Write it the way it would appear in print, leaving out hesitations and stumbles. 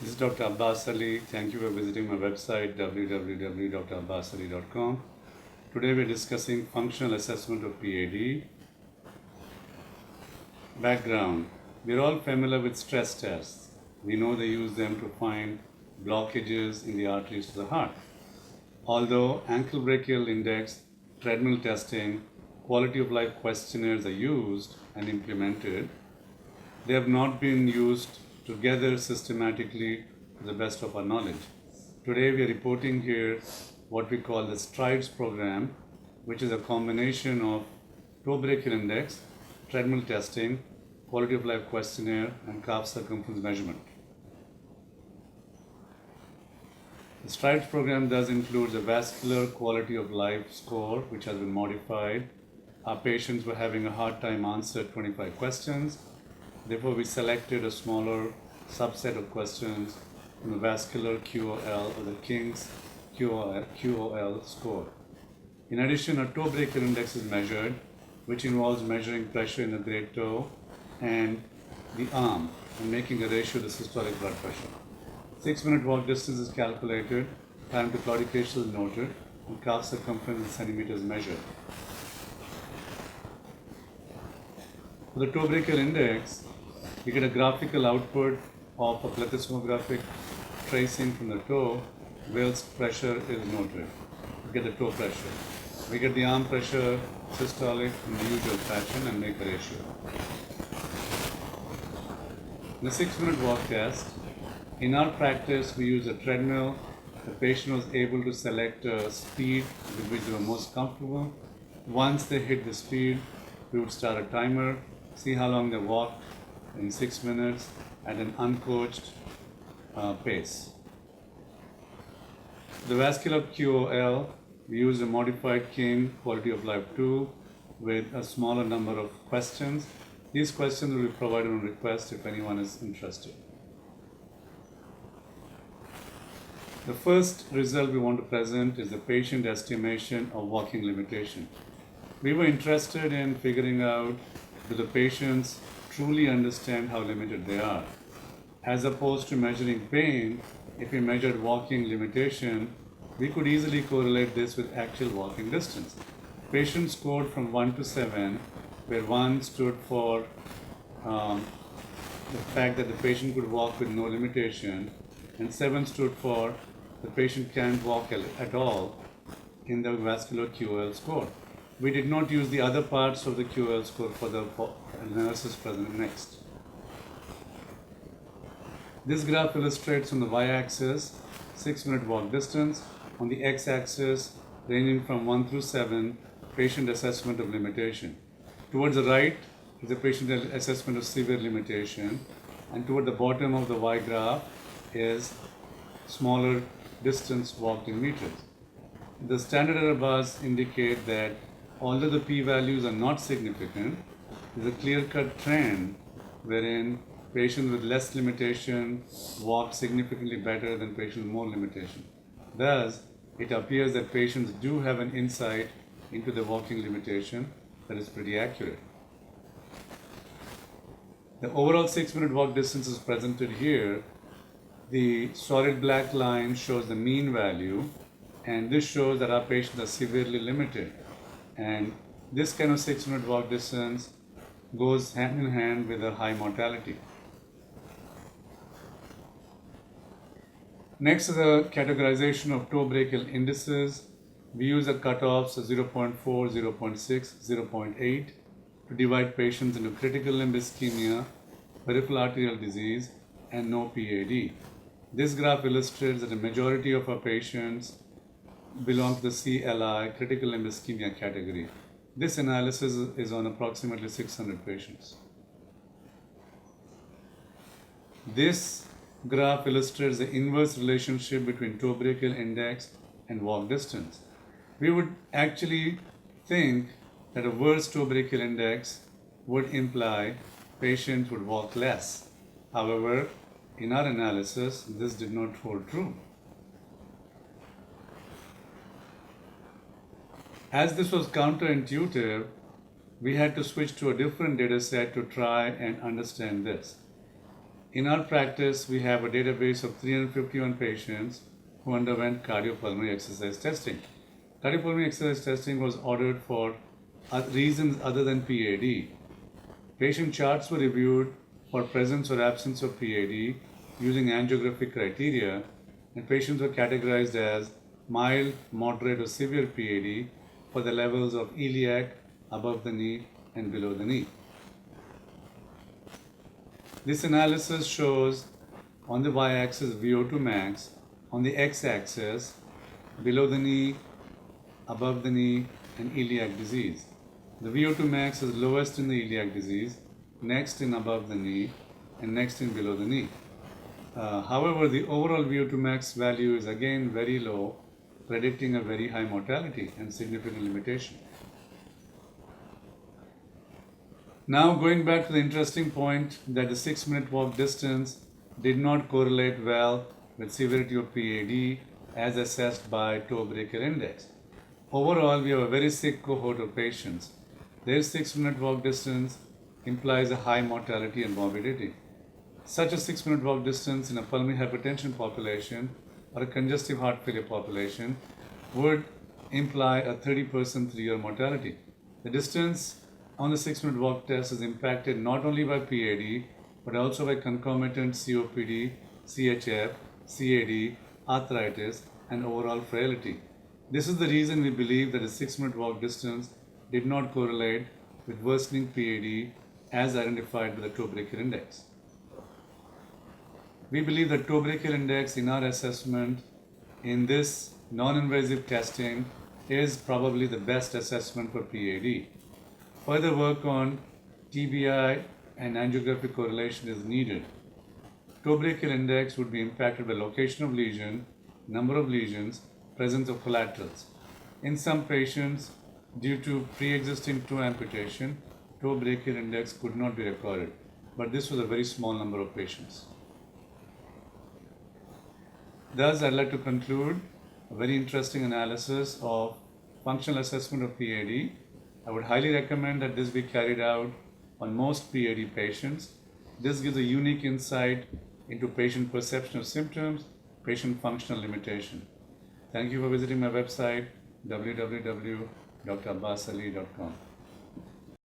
This is Dr. Abbas Ali. Thank you for visiting my website www.drabasali.com. Today we are discussing functional assessment of PAD. Background. We are all familiar with stress tests. We know they use them to find blockages in the arteries to the heart. Although ankle brachial index, treadmill testing, quality of life questionnaires are used and implemented, they have not been used together systematically to the best of our knowledge. Today we are reporting here what we call the STRIDES program, which is a combination of toe brachial index, treadmill testing, quality of life questionnaire, and calf circumference measurement. The STRIDES program does include a vascular quality of life score, which has been modified. Our patients were having a hard time answering 25 questions. Therefore, we selected a smaller subset of questions from the vascular QOL or the King's QOL score. In addition, a toe brachial index is measured, which involves measuring pressure in the great toe and the arm and making a ratio to the systolic blood pressure. 6-minute walk distance is calculated, time to claudication is noted, and calf circumference in centimeters measured. For the toe brachial index, we get a graphical output of a plethysmographic tracing from the toe, whilst pressure is noted. We get the toe pressure. We get the arm pressure systolic in the usual fashion and make a ratio. In the 6-minute walk test, in our practice we use a treadmill. The patient was able to select a speed with which they were most comfortable. Once they hit the speed, we would start a timer, see how long they walked in 6 minutes at an uncoached pace. The vascular QOL, we use a modified King quality of life tool with a smaller number of questions. These questions will be provided on request if anyone is interested. The first result we want to present is the patient estimation of walking limitation. We were interested in figuring out do the patients truly understand how limited they are. As opposed to measuring pain, if we measured walking limitation, we could easily correlate this with actual walking distance. Patients scored from 1 to 7, where 1 stood for the fact that the patient could walk with no limitation, and 7 stood for the patient can't walk at all in the vascular QOL score. We did not use the other parts of the QOL score for the analysis present next. This graph illustrates on the y-axis 6-minute walk distance, on the x-axis ranging from 1 through 7 patient assessment of limitation. Towards the right is the patient assessment of severe limitation, and toward the bottom of the y-graph is smaller distance walked in meters. The standard error bars indicate that although the p-values are not significant, there is a clear-cut trend wherein patients with less limitation walk significantly better than patients with more limitation. Thus, it appears that patients do have an insight into the walking limitation that is pretty accurate. The overall 6-minute walk distance is presented here. The solid black line shows the mean value, and this shows that our patients are severely limited. And this kind of 6-minute walk distance goes hand in hand with a high mortality. Next is a categorization of toe brachial indices. We use a cutoffs of 0.4, 0.6, 0.8 to divide patients into critical limb ischemia, peripheral arterial disease, and no PAD. This graph illustrates that the majority of our patients belong to the CLI, critical limb ischemia category. This analysis is on approximately 600 patients. This graph illustrates the inverse relationship between toe brachial index and walk distance. We would actually think that a worse toe brachial index would imply patients would walk less. However, in our analysis, this did not hold true. As this was counterintuitive, we had to switch to a different data set to try and understand this. In our practice, we have a database of 351 patients who underwent cardiopulmonary exercise testing. Cardiopulmonary exercise testing was ordered for reasons other than PAD. Patient charts were reviewed for presence or absence of PAD using angiographic criteria, and patients were categorized as mild, moderate, or severe PAD for the levels of iliac, above the knee, and below the knee. This analysis shows on the y-axis VO2 max, on the x-axis below the knee, above the knee, and iliac disease. The VO2 max is lowest in the iliac disease, next in above the knee, and next in below the knee. However, the overall VO2 max value is again very low, predicting a very high mortality and significant limitation. Now, going back to the interesting point that the 6-minute walk distance did not correlate well with severity of PAD as assessed by toe brachial index. Overall, we have a very sick cohort of patients. Their 6-minute walk distance implies a high mortality and morbidity. Such a 6-minute walk distance in a pulmonary hypertension population or a congestive heart failure population would imply a 30% 3-year mortality. The distance on the 6-minute walk test is impacted not only by PAD but also by concomitant COPD, CHF, CAD, arthritis, and overall frailty. This is the reason we believe that a 6-minute walk distance did not correlate with worsening PAD as identified by the toe brachial index. We believe that toe brachial index in our assessment in this non-invasive testing is probably the best assessment for PAD. Further work on TBI and angiographic correlation is needed. Toe brachial index would be impacted by location of lesion, number of lesions, presence of collaterals. In some patients, due to pre-existing toe amputation, toe brachial index could not be recorded, but this was a very small number of patients. Thus, I'd like to conclude a very interesting analysis of functional assessment of PAD. I would highly recommend that this be carried out on most PAD patients. This gives a unique insight into patient perception of symptoms, patient functional limitation. Thank you for visiting my website, www.drabasali.com.